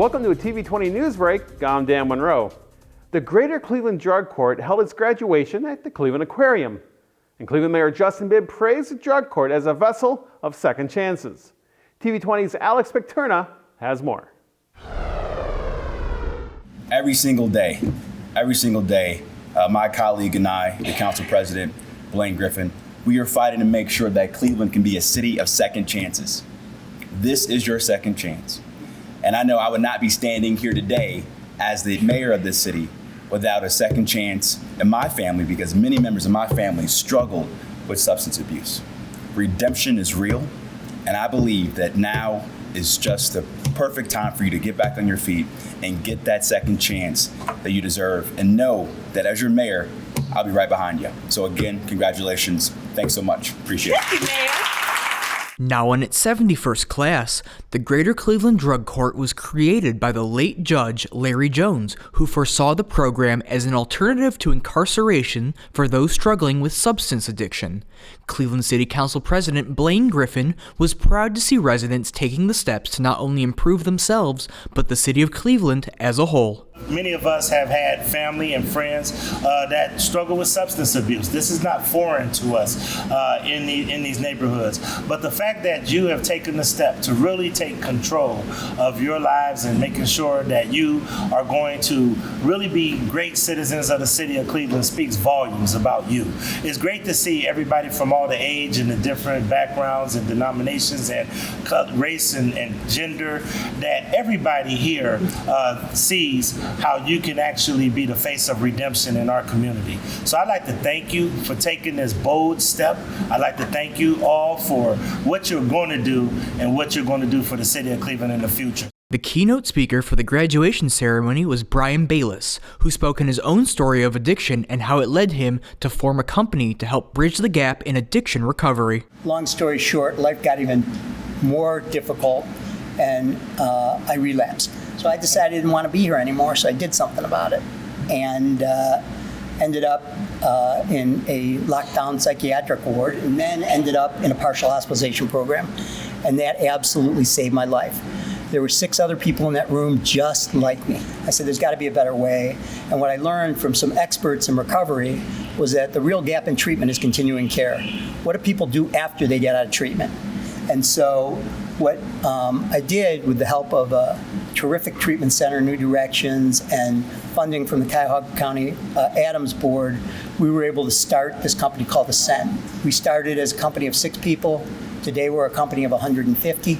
Welcome to a TV20 News Break. I'm Dan Monroe. The Greater Cleveland Drug Court held its graduation at the Cleveland Aquarium. And Cleveland Mayor Justin Bibb praised the Drug Court as a vessel of second chances. TV20's Alex Picterna has more. Every single day, my colleague and I, the council president, Blaine Griffin, we are fighting to make sure that Cleveland can be a city of second chances. This is your second chance. And I know I would not be standing here today as the mayor of this city without a second chance in my family, because many members of my family struggled with substance abuse. Redemption is real, and I believe that now is just the perfect time for you to get back on your feet and get that second chance that you deserve, and know that as your mayor, I'll be right behind you. So again, congratulations. Thanks so much. Appreciate it. Thank you, Mayor. Now in its 71st class, the Greater Cleveland Drug Court was created by the late Judge Larry Jones, who foresaw the program as an alternative to incarceration for those struggling with substance addiction. Cleveland City Council President Blaine Griffin was proud to see residents taking the steps to not only improve themselves, but the city of Cleveland as a whole. Many of us have had family and friends that struggle with substance abuse. This is not foreign to us in these neighborhoods. But the fact that you have taken the step to really take control of your lives and making sure that you are going to really be great citizens of the city of Cleveland speaks volumes about you. It's great to see everybody from all the age and the different backgrounds and denominations and race and gender, that everybody here sees how you can actually be the face of redemption in our community. So I'd like to thank you for taking this bold step. I'd like to thank you all for what you're going to do and what you're going to do for the city of Cleveland in the future. The keynote speaker for the graduation ceremony was Brian Bayless, who spoke in his own story of addiction and how it led him to form a company to help bridge the gap in addiction recovery. Long story short, life got even more difficult and I relapsed. So I decided I didn't want to be here anymore, so I did something about it, and ended up in a lockdown psychiatric ward, and then ended up in a partial hospitalization program, and that absolutely saved my life. There were 6 other people in that room just like me. I said, there's got to be a better way, and what I learned from some experts in recovery was that the real gap in treatment is continuing care. What do people do after they get out of treatment? And so what I did, with the help of a terrific treatment center, New Directions, and funding from the Cuyahoga County Adams Board, we were able to start this company called Ascend. We started as a company of 6 people. Today we're a company of 150.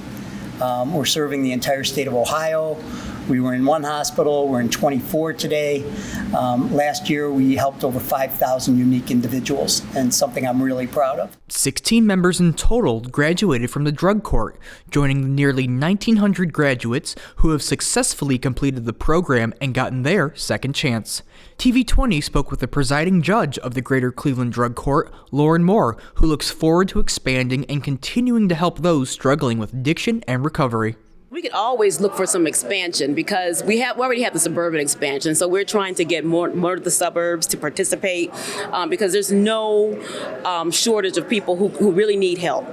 We're serving the entire state of Ohio. We were in 1 hospital. We're in 24 today. Last year, we helped over 5,000 unique individuals, and something I'm really proud of. 16 members in total graduated from the drug court, joining the nearly 1,900 graduates who have successfully completed the program and gotten their second chance. TV20 spoke with the presiding judge of the Greater Cleveland Drug Court, Lauren Moore, who looks forward to expanding and continuing to help those struggling with addiction and recovery. We could always look for some expansion because we already have the suburban expansion. So we're trying to get more of the suburbs to participate because there's no shortage of people who really need help.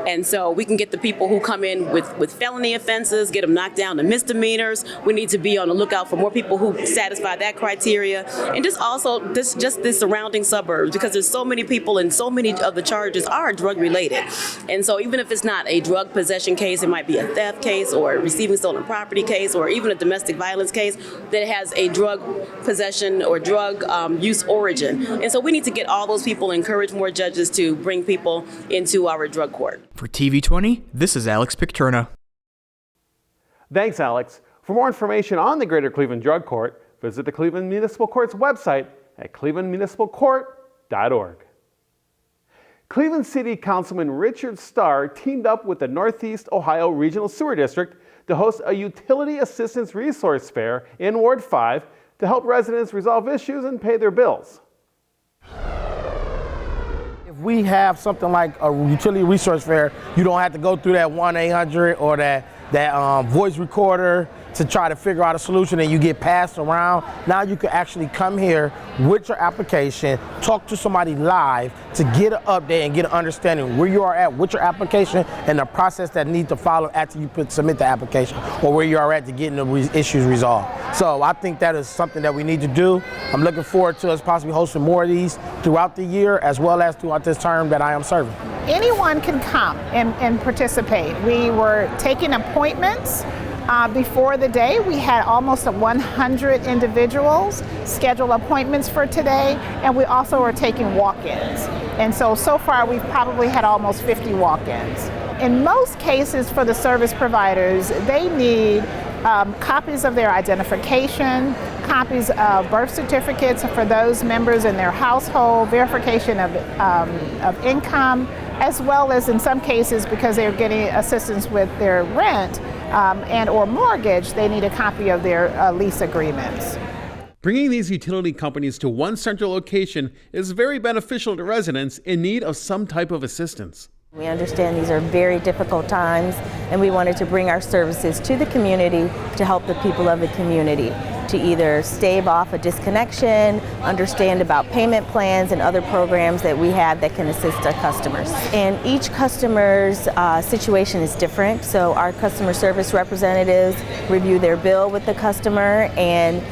And so we can get the people who come in with felony offenses, get them knocked down to misdemeanors. We need to be on the lookout for more people who satisfy that criteria. And just the surrounding suburbs, because there's so many people and so many of the charges are drug related. And so even if it's not a drug possession case, it might be a theft case or receiving stolen property case, or even a domestic violence case that has a drug possession or drug use origin. And so we need to get all those people, encourage more judges to bring people into our drug court. For TV20, this is Alex Picterna. Thanks, Alex. For more information on the Greater Cleveland Drug Court, visit the Cleveland Municipal Court's website at clevelandmunicipalcourt.org. Cleveland City Councilman Richard Starr teamed up with the Northeast Ohio Regional Sewer District to host a utility assistance resource fair in Ward 5 to help residents resolve issues and pay their bills. If we have something like a utility resource fair, you don't have to go through that 1-800 or that that voice recorder to try to figure out a solution, and you get passed around. Now you can actually come here with your application, talk to somebody live to get an update and get an understanding where you are at with your application and the process that needs to follow after you submit the application, or where you are at to getting the issues resolved. So I think that is something that we need to do. I'm looking forward to us possibly hosting more of these throughout the year, as well as throughout this term that I am serving. Anyone can come and participate. We were taking appointments. Before the day, we had almost 100 individuals schedule appointments for today, and we also are taking walk-ins. And so far we've probably had almost 50 walk-ins. In most cases for the service providers, they need copies of their identification, copies of birth certificates for those members in their household, verification of income, as well as in some cases, because they're getting assistance with their rent and or mortgage, they need a copy of their lease agreements. Bringing these utility companies to one central location is very beneficial to residents in need of some type of assistance. We understand these are very difficult times, and we wanted to bring our services to the community to help the people of the community to either stave off a disconnection, understand about payment plans and other programs that we have that can assist our customers. And each customer's situation is different, so our customer service representatives review their bill with the customer and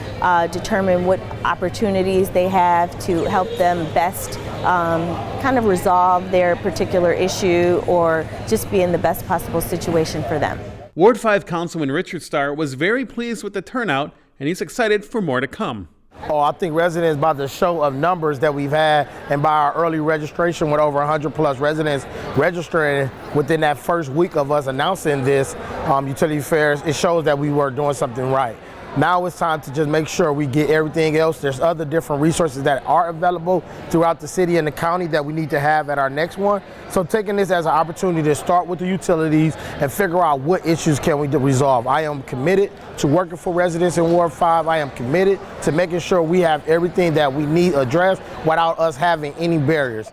determine what opportunities they have to help them best kind of resolve their particular issue or just be in the best possible situation for them. Ward 5 Councilman Richard Starr was very pleased with the turnout, and he's excited for more to come. Oh, I think residents, by the show of numbers that we've had and by our early registration with over 100 plus residents registering within that first week of us announcing this utility fairs, it shows that we were doing something right. Now it's time to just make sure we get everything else. There's other different resources that are available throughout the city and the county that we need to have at our next one. So taking this as an opportunity to start with the utilities and figure out what issues can we resolve. I am committed to working for residents in Ward 5. I am committed to making sure we have everything that we need addressed without us having any barriers.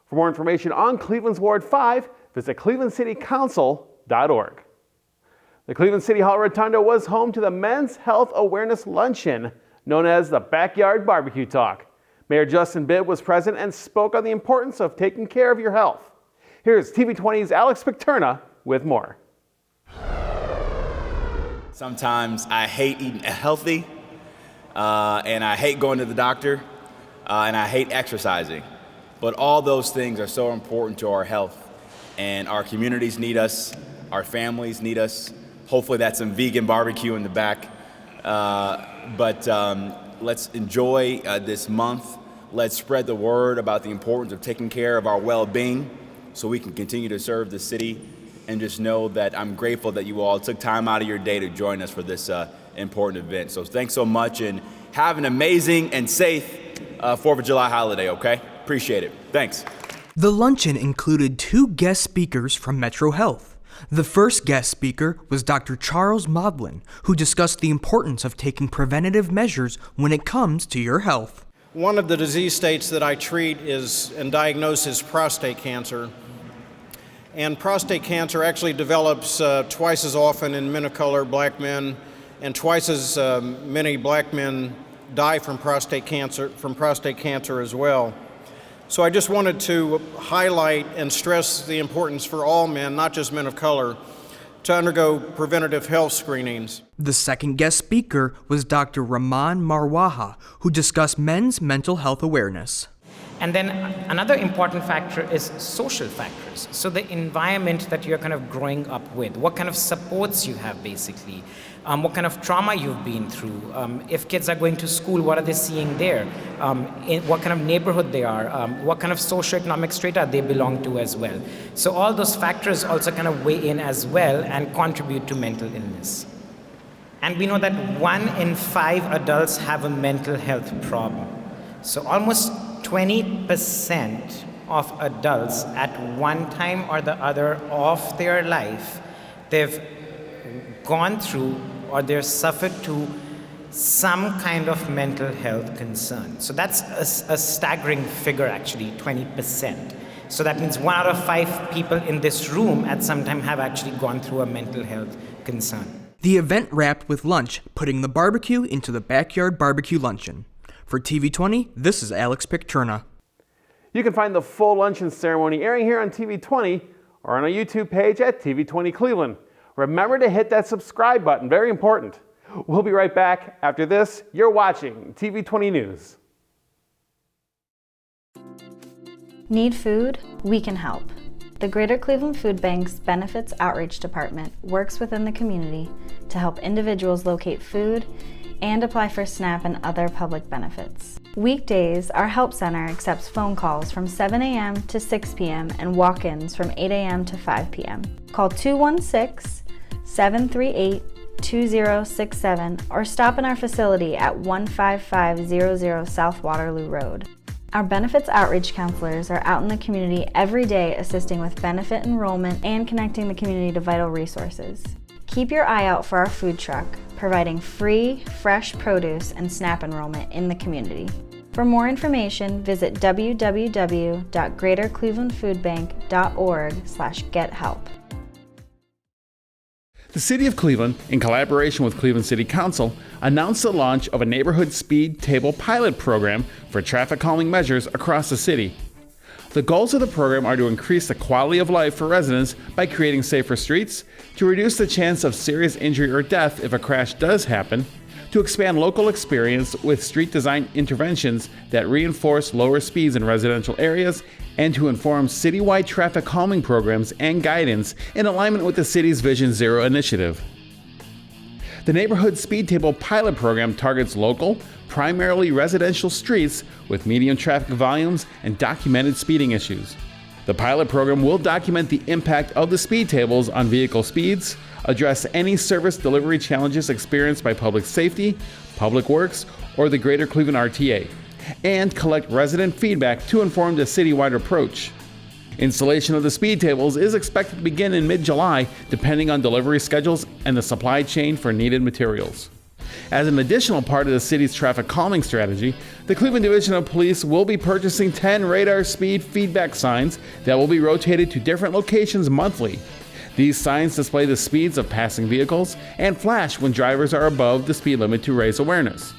For more information on Cleveland's Ward 5, visit clevelandcitycouncil.org. The Cleveland City Hall Rotunda was home to the Men's Health Awareness Luncheon, known as the Backyard Barbecue Talk. Mayor Justin Bibb was present and spoke on the importance of taking care of your health. Here's TV20's Alex Picterna with more. Sometimes I hate eating healthy, and I hate going to the doctor, and I hate exercising. But all those things are so important to our health, and our communities need us, our families need us. Hopefully that's some vegan barbecue in the back. But let's enjoy this month. Let's spread the word about the importance of taking care of our well-being so we can continue to serve the city, and just know that I'm grateful that you all took time out of your day to join us for this important event. So thanks so much, and have an amazing and safe 4th of July holiday, okay? Appreciate it. Thanks. The luncheon included 2 guest speakers from Metro Health. The first guest speaker was Dr. Charles Modlin, who discussed the importance of taking preventative measures when it comes to your health. One of the disease states that I treat and diagnose is prostate cancer. And prostate cancer actually develops twice as often in men of color, black men, and twice as many black men die from prostate cancer as well. So I just wanted to highlight and stress the importance for all men, not just men of color, to undergo preventative health screenings. The second guest speaker was Dr. Rahman Marwaha, who discussed men's mental health awareness. And then another important factor is social factors. So the environment that you're kind of growing up with, what kind of supports you have basically, what kind of trauma you've been through. If kids are going to school, what are they seeing there? In what kind of neighborhood they are, what kind of socioeconomic strata they belong to as well. So all those factors also kind of weigh in as well and contribute to mental illness. And we know that 1 in 5 adults have a mental health problem. So almost 20% of adults at one time or the other of their life, they've gone through or they've suffered to some kind of mental health concern. So that's a staggering figure actually, 20%. So that means 1 out of 5 people in this room at some time have actually gone through a mental health concern. The event wrapped with lunch, putting the barbecue into the backyard barbecue luncheon. For TV20, this is Alex Picturna. You can find the full luncheon ceremony airing here on TV20 or on our YouTube page at TV20 Cleveland. Remember to hit that subscribe button, very important. We'll be right back after this. You're watching TV20 News. Need food? We can help. The Greater Cleveland Food Bank's Benefits Outreach Department works within the community to help individuals locate food and apply for SNAP and other public benefits. Weekdays, our help center accepts phone calls from 7 a.m. to 6 p.m. and walk-ins from 8 a.m. to 5 p.m. Call 216-738-2067 or stop in our facility at 15500 South Waterloo Road. Our benefits outreach counselors are out in the community every day assisting with benefit enrollment and connecting the community to vital resources. Keep your eye out for our food truck, providing free, fresh produce and SNAP enrollment in the community. For more information, visit www.greaterclevelandfoodbank.org/gethelp. The City of Cleveland, in collaboration with Cleveland City Council, announced the launch of a neighborhood speed table pilot program for traffic calming measures across the city. The goals of the program are to increase the quality of life for residents by creating safer streets, to reduce the chance of serious injury or death if a crash does happen, to expand local experience with street design interventions that reinforce lower speeds in residential areas, and to inform citywide traffic calming programs and guidance in alignment with the city's Vision Zero initiative. The Neighborhood Speed Table pilot program targets local, primarily residential streets with medium traffic volumes and documented speeding issues. The pilot program will document the impact of the speed tables on vehicle speeds, address any service delivery challenges experienced by public safety, public works, or the Greater Cleveland RTA, and collect resident feedback to inform the citywide approach. Installation of the speed tables is expected to begin in mid-July, depending on delivery schedules and the supply chain for needed materials. As an additional part of the city's traffic calming strategy, the Cleveland Division of Police will be purchasing 10 radar speed feedback signs that will be rotated to different locations monthly. These signs display the speeds of passing vehicles and flash when drivers are above the speed limit to raise awareness.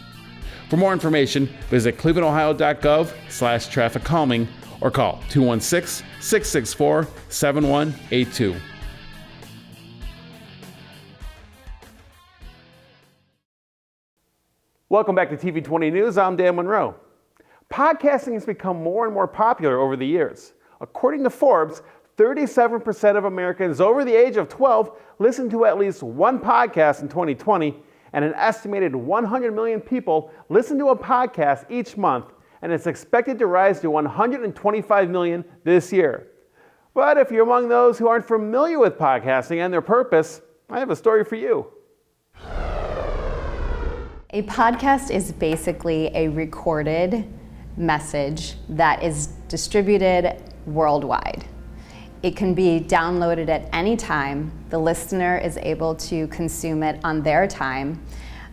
For more information, visit clevelandohio.gov/traffic calming or call 216-664-7182. Welcome back to TV20 News. I'm Dan Monroe. Podcasting has become more and more popular over the years. According to Forbes, 37% of Americans over the age of 12 listened to at least one podcast in 2020, and an estimated 100 million people listen to a podcast each month, and it's expected to rise to 125 million this year. But if you're among those who aren't familiar with podcasting and their purpose, I have a story for you. A podcast is basically a recorded message that is distributed worldwide. It can be downloaded at any time. The listener is able to consume it on their time,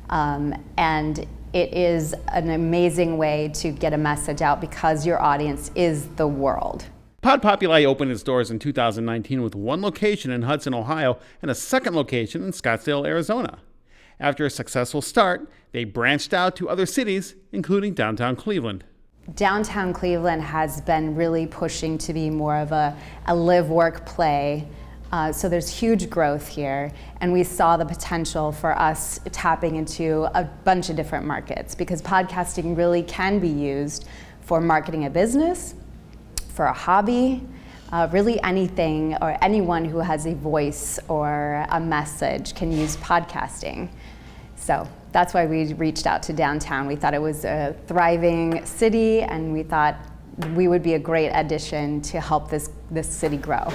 and it is an amazing way to get a message out because your audience is the world. PodPopuli opened its doors in 2019 with one location in Hudson, Ohio, and a second location in Scottsdale, Arizona. After a successful start, they branched out to other cities, including downtown Cleveland. Downtown Cleveland has been really pushing to be more of a live, work, play. So there's huge growth here, and we saw the potential for us tapping into a bunch of different markets because podcasting really can be used for marketing a business, for a hobby, really anything or anyone who has a voice or a message can use podcasting. So that's why we reached out to downtown. We thought it was a thriving city, and we thought we would be a great addition to help this city grow.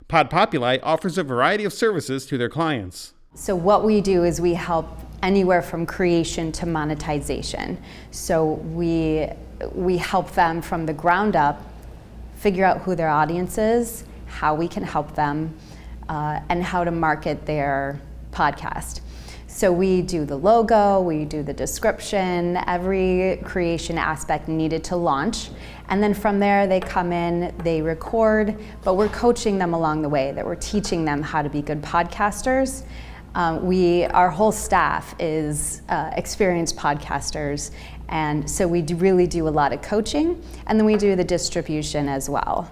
PodPopuli offers a variety of services to their clients. So what we do is we help anywhere from creation to monetization. So we help them from the ground up figure out who their audience is, how we can help them, and how to market their podcast. So we do the logo, we do the description, every creation aspect needed to launch. And then from there they come in, they record, but we're coaching them along the way, that we're teaching them how to be good podcasters. Our whole staff is experienced podcasters, and so we really do a lot of coaching, and then we do the distribution as well.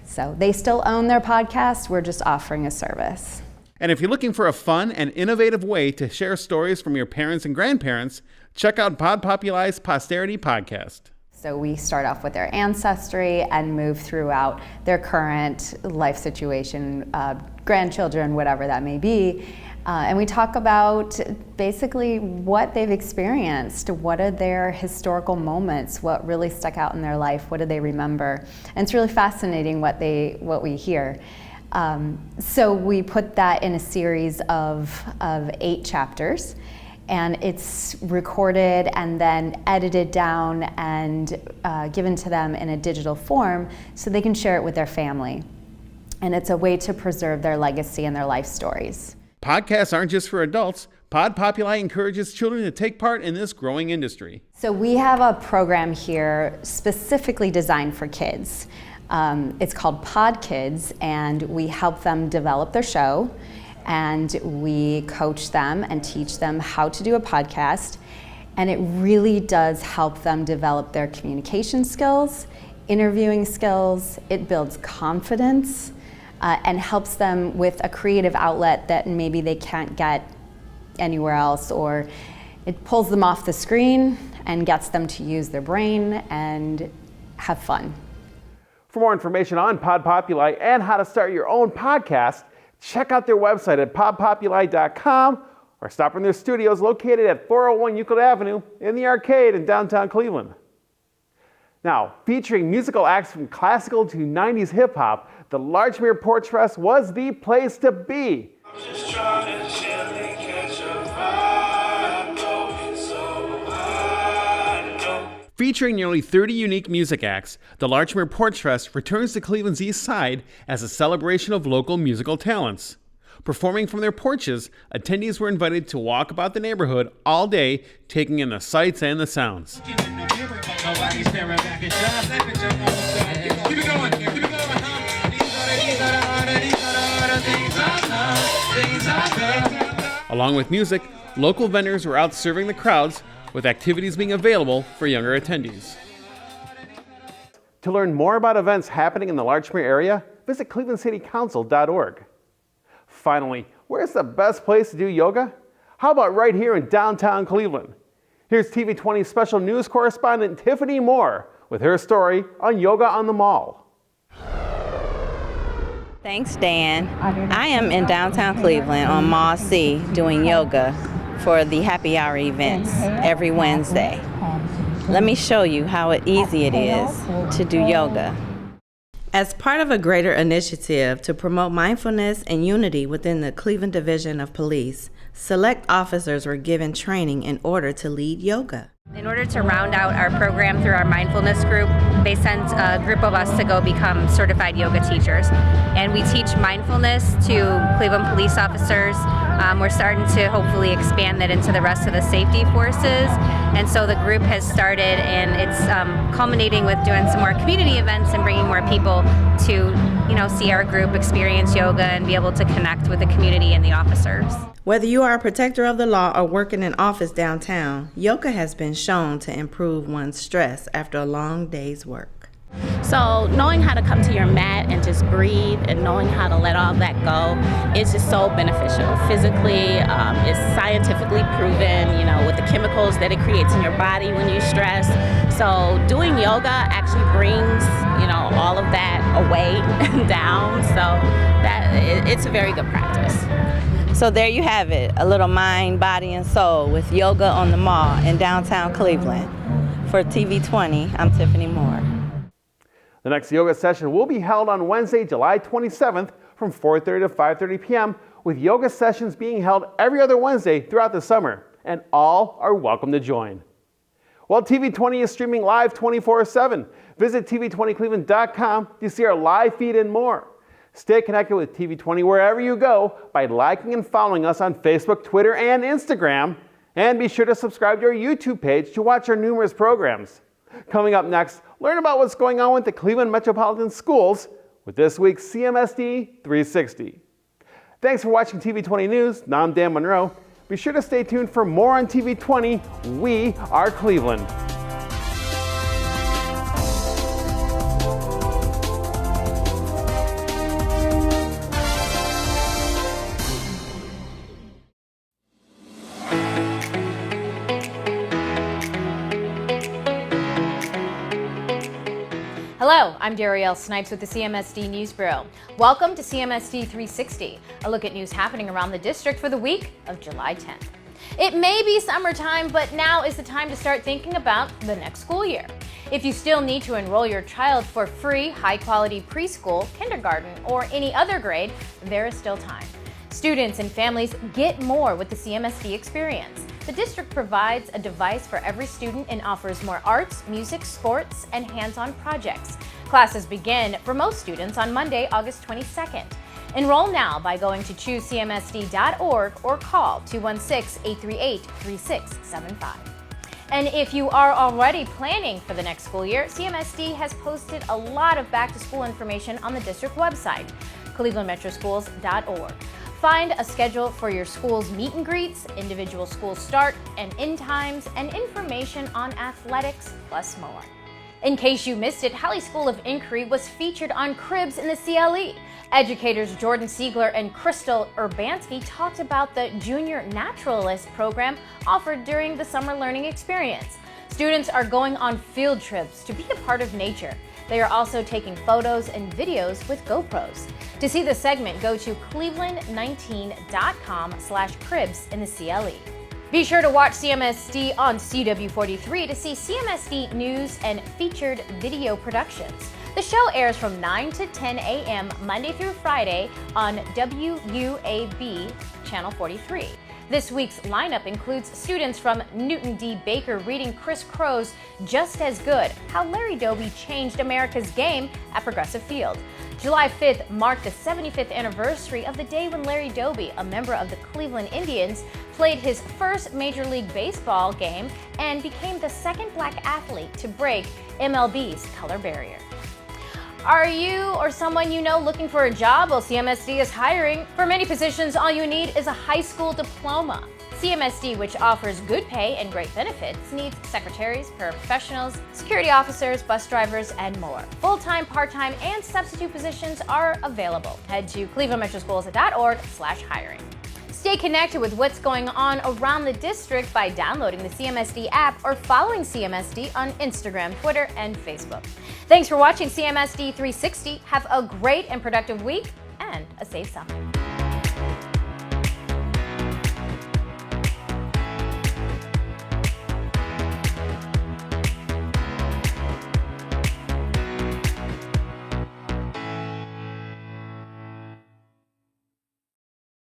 So they still own their podcast, we're just offering a service. And if you're looking for a fun and innovative way to share stories from your parents and grandparents, check out PodPopuli's Posterity Podcast. So we start off with their ancestry and move throughout their current life situation, grandchildren, whatever that may be. And we talk about basically what they've experienced, what are their historical moments, what really stuck out in their life, what do they remember. And it's really fascinating what we hear. So we put that in a series of 8 chapters, and it's recorded and then edited down and given to them in a digital form so they can share it with their family. And it's a way to preserve their legacy and their life stories. Podcasts aren't just for adults. PodPopuli encourages children to take part in this growing industry. So we have a program here specifically designed for kids. It's called Pod Kids, and we help them develop their show, and we coach them and teach them how to do a podcast. And it really does help them develop their communication skills, interviewing skills. It builds confidence. And helps them with a creative outlet that maybe they can't get anywhere else, or it pulls them off the screen and gets them to use their brain and have fun. For more information on PodPopuli and how to start your own podcast, check out their website at podpopuli.com or stop in their studios located at 401 Euclid Avenue in the Arcade in downtown Cleveland. Now, featuring musical acts from classical to 90s hip-hop, the Larchmere Porchfest was the place to be. Featuring nearly 30 unique music acts, the Larchmere Porchfest returns to Cleveland's East Side as a celebration of local musical talents. Performing from their porches, attendees were invited to walk about the neighborhood all day, taking in the sights and the sounds. Along with music, local vendors were out serving the crowds, with activities being available for younger attendees. To learn more about events happening in the Larchmere area, visit clevelandcitycouncil.org. Finally, where's the best place to do yoga? How about right here in downtown Cleveland? Here's TV20 special news correspondent Tiffany Moore with her story on Yoga on the Mall. Thanks, Dan. I am in downtown Cleveland on Mall C doing yoga for the happy hour events every Wednesday. Let me show you how easy it is to do yoga. As part of a greater initiative to promote mindfulness and unity within the Cleveland Division of Police, select officers were given training in order to lead yoga. In order to round out our program through our mindfulness group, they sent a group of us to go become certified yoga teachers. And we teach mindfulness to Cleveland police officers. We're starting to hopefully expand that into the rest of the safety forces. And so the group has started, and it's culminating with doing some more community events and bringing more people to, see our group experience yoga and be able to connect with the community and the officers. Whether you are a protector of the law or work in an office downtown, yoga has been shown to improve one's stress after a long day's work. So knowing how to come to your mat and just breathe and knowing how to let all that go is just so beneficial. Physically, it's scientifically proven, with the chemicals that it creates in your body when you stress. So doing yoga actually brings, all of that away and down. So it's a very good practice. So there you have it, a little mind, body, and soul with Yoga on the Mall in downtown Cleveland. For TV20, I'm Tiffany Moore. The next yoga session will be held on Wednesday, July 27th from 4:30 to 5:30 p.m., with yoga sessions being held every other Wednesday throughout the summer, and all are welcome to join. While TV20 is streaming live 24/7, visit TV20cleveland.com to see our live feed and more. Stay connected with TV20 wherever you go by liking and following us on Facebook, Twitter, and Instagram. And be sure to subscribe to our YouTube page to watch our numerous programs. Coming up next, learn about what's going on with the Cleveland Metropolitan Schools with this week's CMSD 360. Thanks for watching TV20 News. Now I'm Dan Monroe. Be sure to stay tuned for more on TV20. We are Cleveland. Hello, I'm Darielle Snipes with the CMSD News Bureau. Welcome to CMSD 360, a look at news happening around the district for the week of July 10th. It may be summertime, but now is the time to start thinking about the next school year. If you still need to enroll your child for free, high-quality preschool, kindergarten, or any other grade, there is still time. Students and families get more with the CMSD experience. The district provides a device for every student and offers more arts, music, sports, and hands-on projects. Classes begin for most students on Monday, August 22nd. Enroll now by going to choosecmsd.org or call 216-838-3675. And if you are already planning for the next school year, CMSD has posted a lot of back-to-school information on the district website, clevelandmetroschools.org. Find a schedule for your school's meet and greets, individual school start and end times, and information on athletics, plus more. In case you missed it, Halley School of Inquiry was featured on Cribs in the CLE. Educators Jordan Siegler and Crystal Urbanski talked about the Junior Naturalist program offered during the summer learning experience. Students are going on field trips to be a part of nature. They are also taking photos and videos with GoPros. To see the segment, go to cleveland19.com/cribs in the CLE. Be sure to watch CMSD on CW43 to see CMSD news and featured video productions. The show airs from 9 to 10 a.m. Monday through Friday on WUAB Channel 43. This week's lineup includes students from Newton D. Baker reading Chris Crow's Just As Good, How Larry Doby Changed America's Game at Progressive Field. July 5th marked the 75th anniversary of the day when Larry Doby, a member of the Cleveland Indians, played his first Major League Baseball game and became the second black athlete to break MLB's color barrier. Are you or someone you know looking for a job? Well, CMSD is hiring. For many positions, all you need is a high school diploma. CMSD, which offers good pay and great benefits, needs secretaries, paraprofessionals, security officers, bus drivers, and more. Full-time, part-time, and substitute positions are available. Head to clevelandmetroschools.org/hiring. Stay connected with what's going on around the district by downloading the CMSD app or following CMSD on Instagram, Twitter, and Facebook. Thanks for watching CMSD 360. Have a great and productive week and a safe summer.